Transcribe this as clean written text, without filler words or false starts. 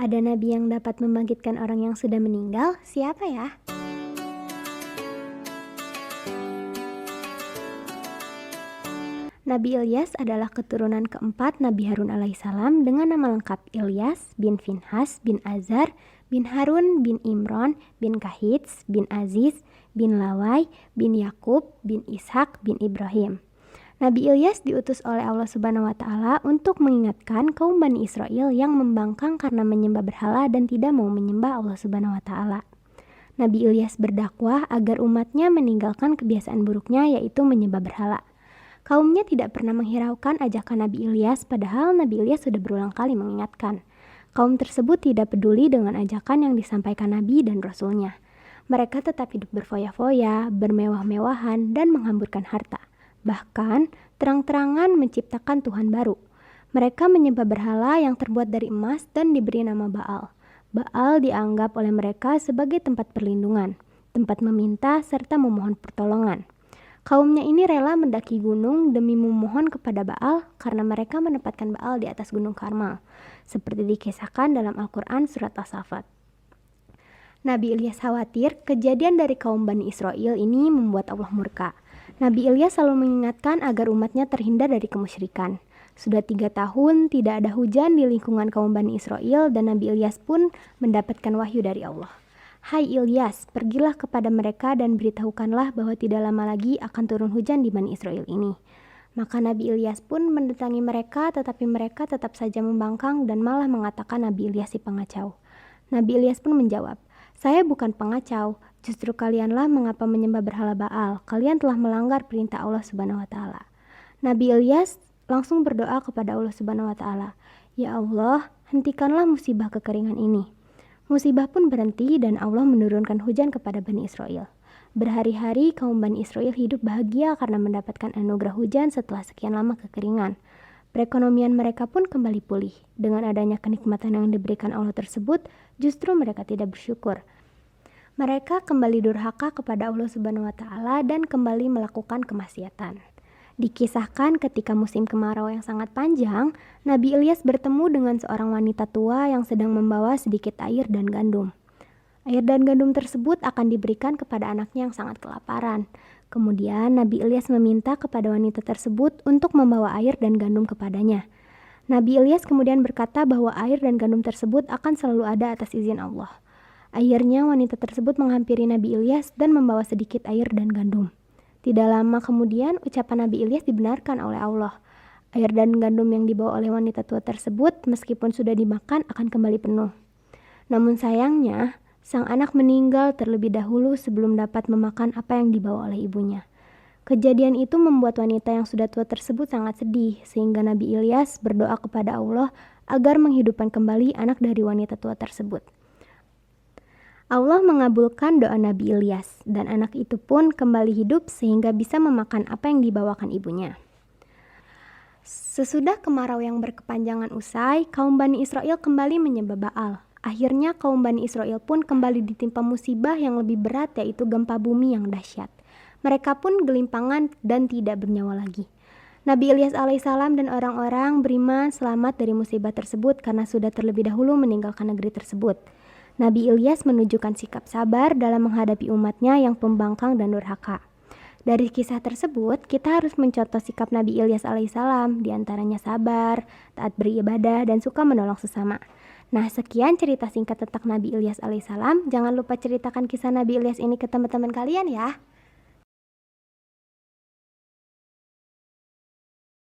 ada nabi yang dapat membangkitkan orang yang sudah meninggal? Siapa ya? Nabi Ilyas adalah keturunan keempat Nabi Harun alaihissalam dengan nama lengkap Ilyas bin Finhas bin Azar bin Harun bin Imron bin Kahits bin Aziz bin Lawai bin Yakub bin Ishak bin Ibrahim. Nabi Ilyas diutus oleh Allah Subhanahu wa Ta'ala untuk mengingatkan kaum Bani Israel yang membangkang karena menyembah berhala dan tidak mau menyembah Allah Subhanahu wa Ta'ala. Nabi Ilyas berdakwah agar umatnya meninggalkan kebiasaan buruknya, yaitu menyembah berhala. Kaumnya tidak pernah menghiraukan ajakan Nabi Ilyas, padahal Nabi Ilyas sudah berulang kali mengingatkan. Kaum tersebut tidak peduli dengan ajakan yang disampaikan Nabi dan Rasulnya. Mereka tetap hidup berfoya-foya, bermewah-mewahan, dan menghamburkan harta. Bahkan, terang-terangan menciptakan Tuhan baru. Mereka menyembah berhala yang terbuat dari emas dan diberi nama Baal. Baal dianggap oleh mereka sebagai tempat perlindungan, tempat meminta, serta memohon pertolongan. Kaumnya ini rela mendaki gunung demi memohon kepada Baal karena mereka menempatkan Baal di atas gunung Karmel, seperti dikisahkan dalam Al-Quran surat As-Saffat. Nabi Ilyas khawatir kejadian dari kaum Bani Israel ini membuat Allah murka. Nabi Ilyas selalu mengingatkan agar umatnya terhindar dari kemusyrikan. Sudah 3 tahun tidak ada hujan di lingkungan kaum Bani Israel dan Nabi Ilyas pun mendapatkan wahyu dari Allah. Hai Ilyas, pergilah kepada mereka dan beritahukanlah bahwa tidak lama lagi akan turun hujan di Bani Israel ini. Maka Nabi Ilyas pun mendatangi mereka, tetapi mereka tetap saja membangkang dan malah mengatakan Nabi Ilyas si pengacau. Nabi Ilyas pun menjawab, saya bukan pengacau, justru kalianlah mengapa menyembah berhala Baal. Kalian telah melanggar perintah Allah Subhanahu wa Ta'ala. Nabi Ilyas langsung berdoa kepada Allah Subhanahu wa Ta'ala, ya Allah, hentikanlah musibah kekeringan ini. Musibah pun berhenti dan Allah menurunkan hujan kepada Bani Israel. Berhari-hari kaum Bani Israel hidup bahagia karena mendapatkan anugerah hujan setelah sekian lama kekeringan. Perekonomian mereka pun kembali pulih. Dengan adanya kenikmatan yang diberikan Allah tersebut, justru mereka tidak bersyukur. Mereka kembali durhaka kepada Allah Subhanahu wa Ta'ala dan kembali melakukan kemaksiatan. Dikisahkan ketika musim kemarau yang sangat panjang, Nabi Ilyas bertemu dengan seorang wanita tua yang sedang membawa sedikit air dan gandum. Air dan gandum tersebut akan diberikan kepada anaknya yang sangat kelaparan. Kemudian Nabi Ilyas meminta kepada wanita tersebut untuk membawa air dan gandum kepadanya. Nabi Ilyas kemudian berkata bahwa air dan gandum tersebut akan selalu ada atas izin Allah. Akhirnya wanita tersebut menghampiri Nabi Ilyas dan membawa sedikit air dan gandum. Tidak lama kemudian ucapan Nabi Ilyas dibenarkan oleh Allah. Air dan gandum yang dibawa oleh wanita tua tersebut meskipun sudah dimakan akan kembali penuh. Namun sayangnya, sang anak meninggal terlebih dahulu sebelum dapat memakan apa yang dibawa oleh ibunya. Kejadian itu membuat wanita yang sudah tua tersebut sangat sedih, sehingga Nabi Ilyas berdoa kepada Allah agar menghidupkan kembali anak dari wanita tua tersebut. Allah mengabulkan doa Nabi Ilyas dan anak itu pun kembali hidup sehingga bisa memakan apa yang dibawakan ibunya. Sesudah kemarau yang berkepanjangan usai, kaum Bani Israel kembali menyembah Baal. Akhirnya kaum Bani Israel pun kembali ditimpa musibah yang lebih berat, yaitu gempa bumi yang dahsyat. Mereka pun gelimpangan dan tidak bernyawa lagi. Nabi Ilyas alaihissalam dan orang-orang beriman selamat dari musibah tersebut karena sudah terlebih dahulu meninggalkan negeri tersebut. Nabi Ilyas menunjukkan sikap sabar dalam menghadapi umatnya yang pembangkang dan durhaka. Dari kisah tersebut, kita harus mencontoh sikap Nabi Ilyas alaihissalam, diantaranya sabar, taat beribadah, dan suka menolong sesama. Nah, sekian cerita singkat tentang Nabi Ilyas alaihissalam. Jangan lupa ceritakan kisah Nabi Ilyas ini ke teman-teman kalian ya.